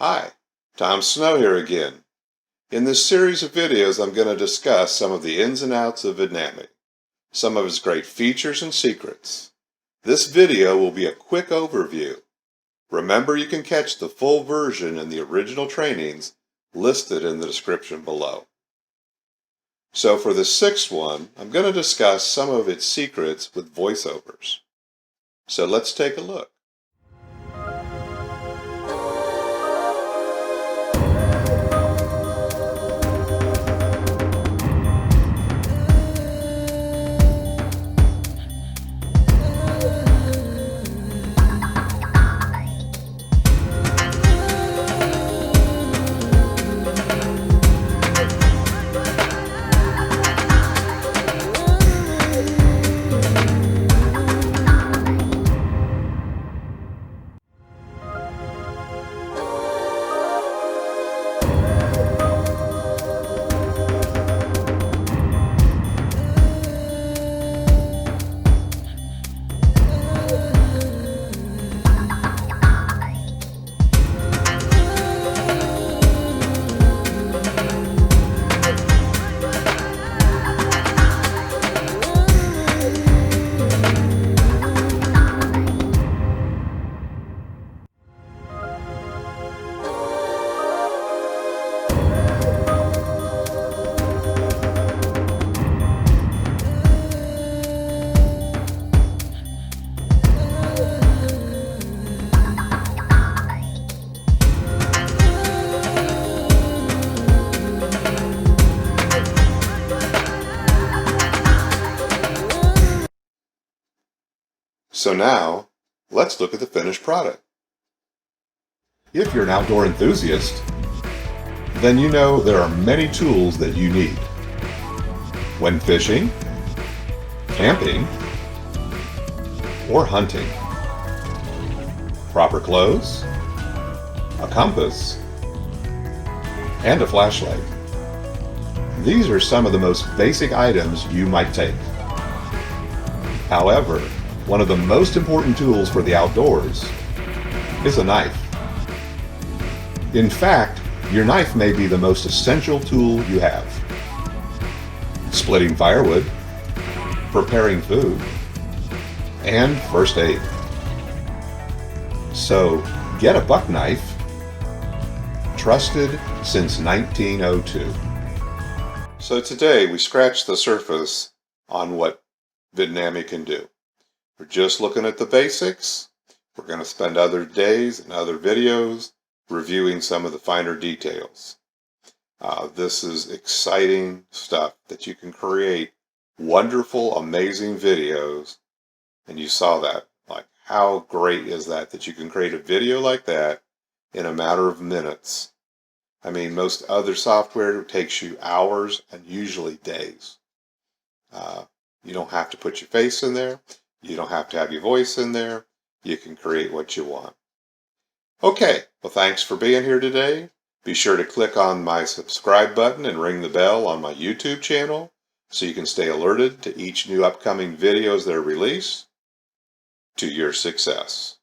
Hi, Tom Snow here again. In this series of videos, I'm going to discuss some of the ins and outs of Vidnami, some of its great features and secrets. This video will be a quick overview. Remember, you can catch the full version in the original trainings listed in the description below. So for the sixth one, I'm going to discuss some of its secrets with voiceovers. So let's take a look. So now, let's look at the finished product. If you're an outdoor enthusiast, then you know there are many tools that you need. When fishing, camping, or hunting. Proper clothes, a compass, and a flashlight. These are some of the most basic items you might take. However, one of the most important tools for the outdoors is a knife. In fact, your knife may be the most essential tool you have. Splitting firewood, preparing food, and first aid. So get a buck knife, trusted since 1902. So today we scratched the surface on what Vidnami can do. We're just looking at the basics. We're going to spend other days and other videos reviewing some of the finer details. This is exciting stuff that you can create wonderful, amazing videos. And you saw that. Like, how great is that you can create a video like that in a matter of minutes? I mean, most other software takes you hours and usually days. You don't have to put your face in there. You don't have to have your voice in there. You can create what you want. Okay, well, thanks for being here today. Be sure to click on my subscribe button and ring the bell on my YouTube channel so you can stay alerted to each new upcoming videos that are released. To your success.